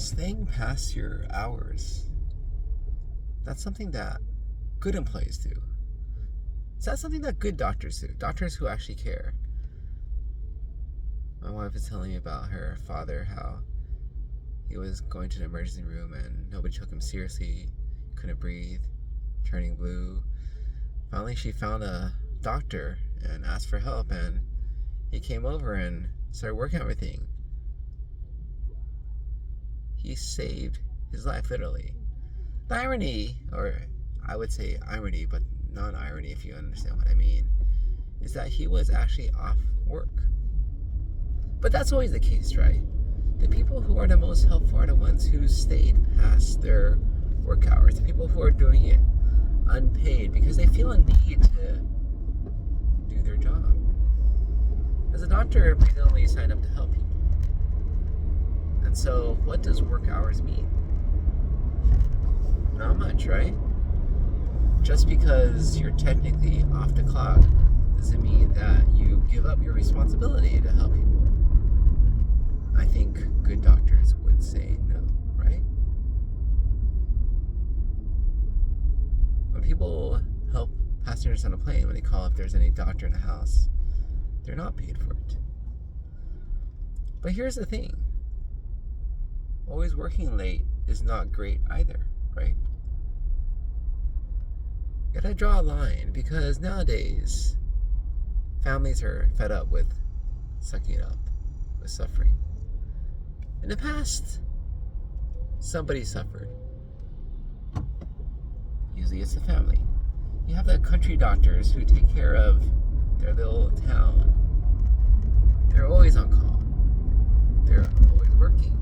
Staying past your hours, that's something that good employees do. Is that something that good doctors do? Doctors who actually care. My wife was telling me about her father, how he was going to the emergency room and nobody took him seriously, couldn't breathe, turning blue. Finally, she found a doctor and asked for help, and he came over and started working on everything. He saved his life, literally. The irony, or I would say irony, but non-irony if you understand what I mean, is that he was actually off work. But that's always the case, right? The people who are the most helpful are the ones who stayed past their work hours. The people who are doing it unpaid because they feel a need to do their job. As a doctor, we only sign up to help people. And so, what does work hours mean? Not much, right? Just because you're technically off the clock doesn't mean that you give up your responsibility to help people. I think good doctors would say no, right? When people help passengers on a plane, when they call if there's any doctor in the house, they're not paid for it. But here's the thing. Always working late is not great either, right? You gotta draw a line, because nowadays families are fed up with sucking it up, with suffering. In the past, somebody suffered. Usually it's the family. You have the country doctors who take care of their little town. They're always on call. They're always working.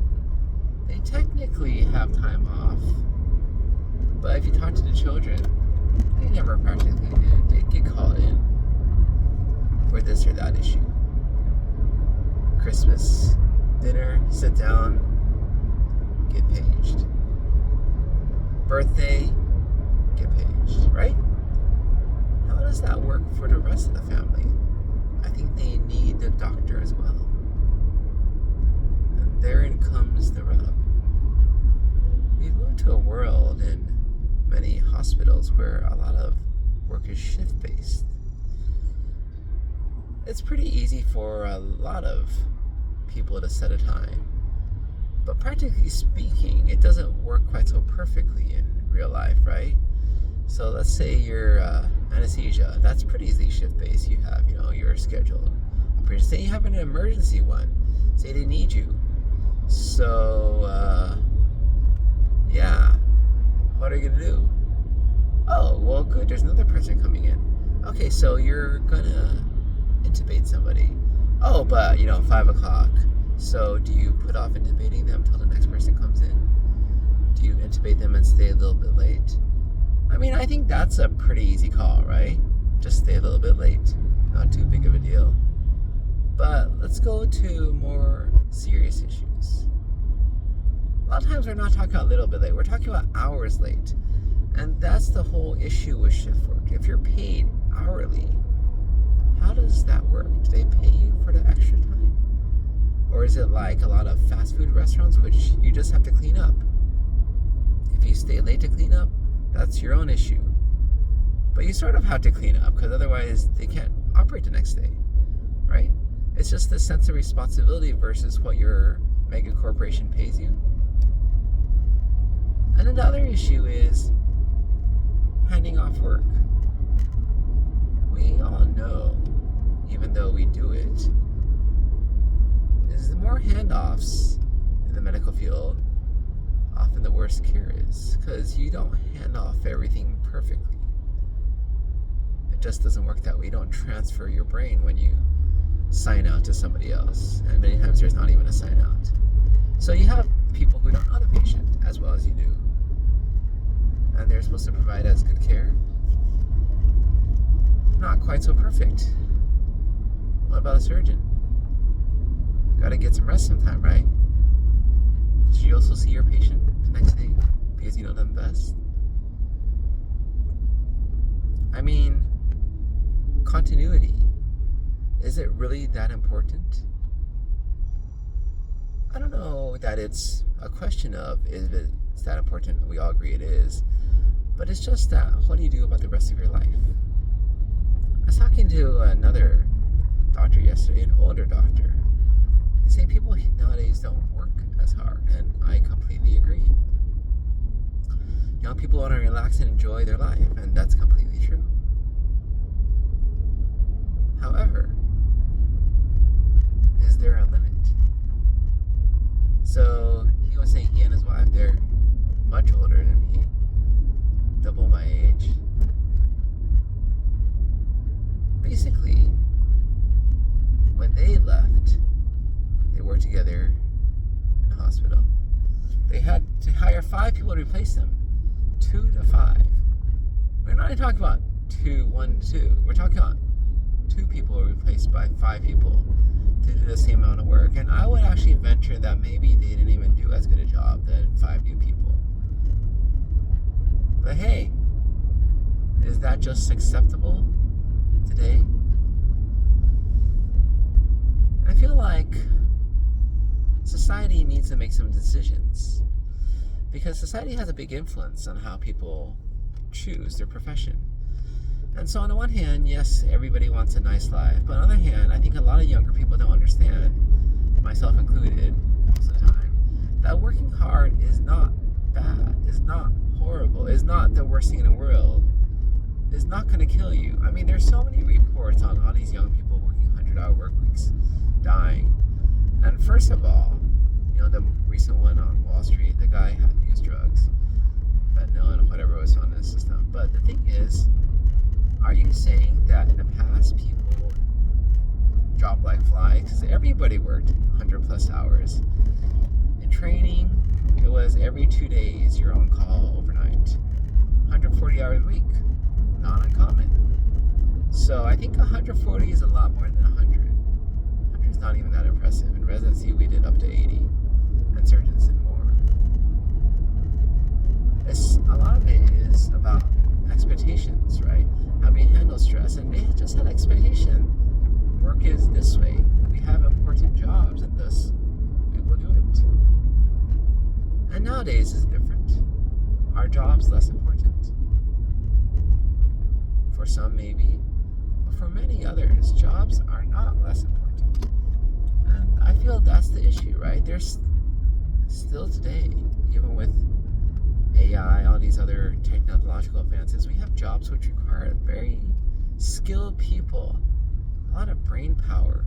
They technically have time off, but if you talk to the children, they never practically do. They get called in for this or that issue. Christmas dinner, sit down, get paged. Birthday, get paged, right? How does that work for the rest of the family? I think they need the doctor as well. And therein comes the rub. We've moved to a world in many hospitals where a lot of work is shift-based. It's pretty easy for a lot of people to set a time, but practically speaking, it doesn't work quite so perfectly in real life, right? So let's say you're anesthesia. That's pretty easily shift-based. You have, your scheduled operation. Say you have an emergency one. Say they need you. So, yeah. What are you gonna do? Oh, well, good. There's another person coming in. Okay, so you're gonna intubate somebody. Oh, but 5 o'clock. So do you put off intubating them until the next person comes in? Do you intubate them and stay a little bit late? I mean, I think that's a pretty easy call, right? Just stay a little bit late. Not too big of a deal. But let's go to more serious issues. A lot of times we're not talking about a little bit late. We're talking about hours late. And that's the whole issue with shift work. If you're paid hourly, how does that work? Do they pay you for the extra time? Or is it like a lot of fast food restaurants, which you just have to clean up? If you stay late to clean up, that's your own issue. But you sort of have to clean up, because otherwise they can't operate the next day, right? It's just the sense of responsibility versus what your mega corporation pays you. And another issue is handing off work. We all know, even though we do it, is the more handoffs in the medical field, often the worse care is, because you don't hand off everything perfectly. It just doesn't work that way. You don't transfer your brain when you sign out to somebody else, and many times there's not even a sign out. So you have people who don't know the patient as well as you do, and they're supposed to provide as good care. Not quite so perfect. What about a surgeon? Gotta get some rest sometime, right? Should you also see your patient the next day because you know them best? I mean, continuity. Is it really that important? I don't know that it's a question of is it that important. We all agree it is, but it's just that what do you do about the rest of your life? I was talking to another doctor yesterday, an older doctor. They say people nowadays don't work as hard, and I completely agree. Young people want to relax and enjoy their life, and that's completely true. However, is there a limit? So he was saying he and his wife, they're much older than me, double my age. Basically, when they left, they worked together in the hospital. They had to hire 5 people to replace them. 2 to 5. We're not even talking about 2, 1, 2. We're talking about 2 people replaced by 5 people to do the same amount of work. And I would actually venture that maybe they didn't even do as good a job than 5 new people. But hey, is that just acceptable today? I feel like society needs to make some decisions, because society has a big influence on how people choose their profession. And so on the one hand, yes, everybody wants a nice life, but on the other hand, I think a lot of younger people don't understand, myself included most of the time, that working hard is not bad, is not horrible, is not the worst thing in the world, is not going to kill you. I mean, there's so many reports on all these young people working 100-hour work weeks, dying. And first of all, the recent one on Wall Street, the guy had used drugs, fentanyl and whatever was on the system. But the thing is, are you saying that in the past people dropped like flies? Because everybody worked 100 plus hours. In training, it was every 2 days you're on call overnight. 140 hours a week, not uncommon. So I think 140 is a lot more than 100. 100 is not even that impressive. In residency, we did up to 80. And surgeons and more. A lot of it is about expectations, right? How we handle stress, and they just had expectation. Work is this way. We have important jobs, and thus we will do it. And nowadays it's different. Our job's less important. For some, maybe, but for many others, jobs are not less important. And I feel that's the issue, right? There's still today, even with AI, all these other technological advances, we have jobs which require very skilled people, a lot of brain power.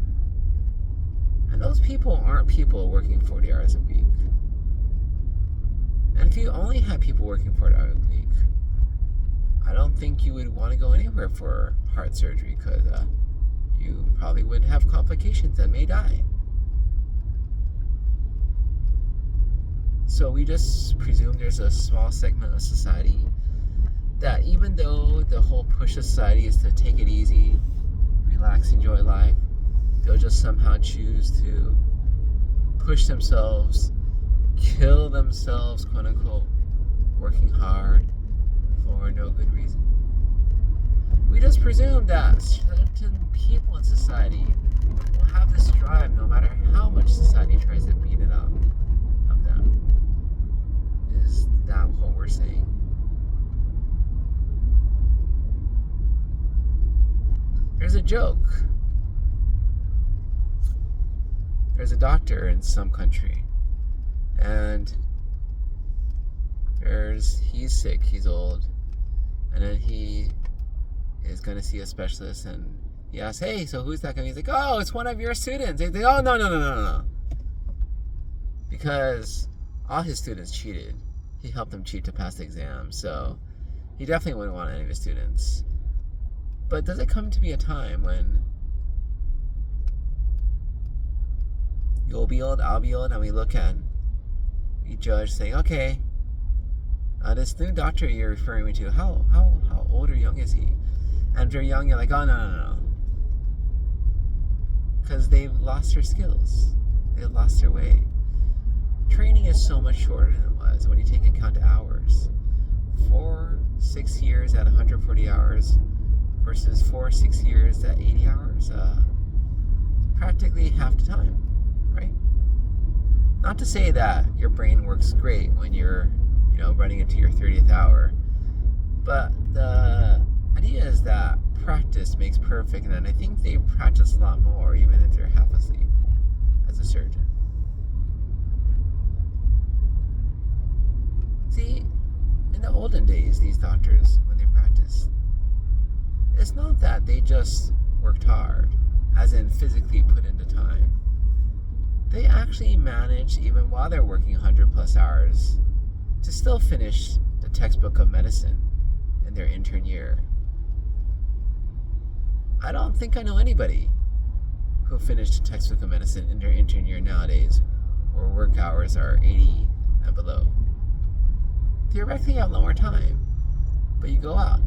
And those people aren't people working 40 hours a week. And if you only had people working 40 hours a week, I don't think you would want to go anywhere for heart surgery, because you probably would have complications and may die. So we just presume there's a small segment of society that, even though the whole push of society is to take it easy, relax, enjoy life, they'll just somehow choose to push themselves, kill themselves, quote unquote, working hard for no good reason. We just presume that certain people in society will have this drive no matter how much society tries to beat it up of them. Is that what we're saying? There's a joke. There's a doctor in some country, and he's sick, he's old, and then he is going to see a specialist, and he asks, hey, so who's that guy? He's like, oh, it's one of your students. He's like, oh, no. Because all his students cheated. He helped them cheat to pass the exam, so he definitely wouldn't want any of his students. But does it come to be a time when you'll be old, I'll be old, and we judge saying, okay, this new doctor you're referring me to, how old or young is he? And if you're young, you're like, oh, no. Because they've lost their skills. They've lost their way. Training is so much shorter than it was when you take into account the hours. 4-6 years at 140 hours versus 4-6 years at 80 hours. Practically half the time, right? Not to say that your brain works great when you're, running into your 30th hour, but the idea is that practice makes perfect, and I think they practice a lot more even if they're half asleep as a surgeon. See, in the olden days, these doctors, when they practiced, it's not that they just worked hard, as in physically put into time. They actually managed, even while they're working 100 plus hours, to still finish the textbook of medicine in their intern year. I don't think I know anybody who finished a textbook of medicine in their intern year nowadays, where work hours are 80 and below. Theoretically, you have a lot more time, but you go out,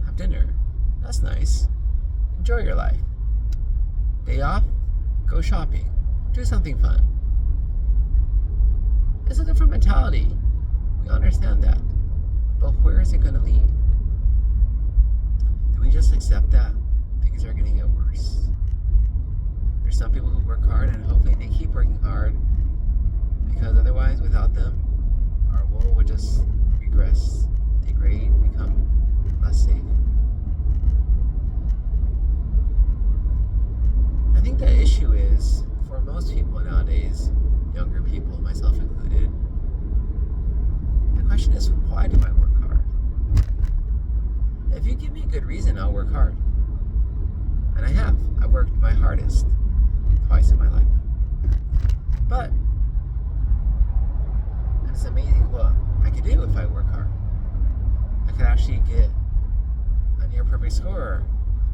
have dinner. That's nice. Enjoy your life. Day off, go shopping, do something fun. It's a different mentality. We understand that. But where is it going to lead? Do we just accept that things are going to get worse? There's some people who work hard and hopefully they keep working hard, because otherwise, without them, our world would just regress, degrade, become less safe. I think the issue is, for most people nowadays, younger people, myself included, the question is, why do I work hard? If you give me a good reason, I'll work hard. And I have. I've worked my hardest twice in my life. But it's amazing what I could do if I work hard. I could actually get a near perfect score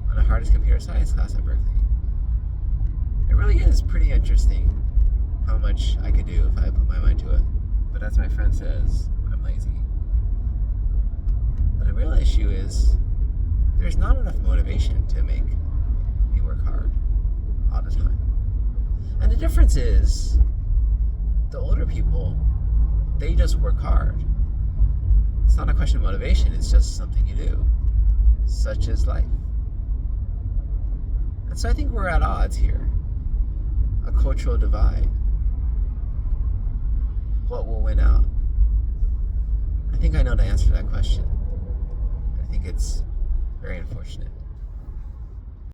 on the hardest computer science class at Berkeley. It really is pretty interesting how much I could do if I put my mind to it. But as my friend says, I'm lazy. But the real issue is there's not enough motivation to make me work hard all the time. And the difference is, the older people, they just work hard. It's not a question of motivation, it's just something you do. Such is life. And so I think we're at odds here. A cultural divide. What will win out? I think I know the answer to that question. I think it's very unfortunate.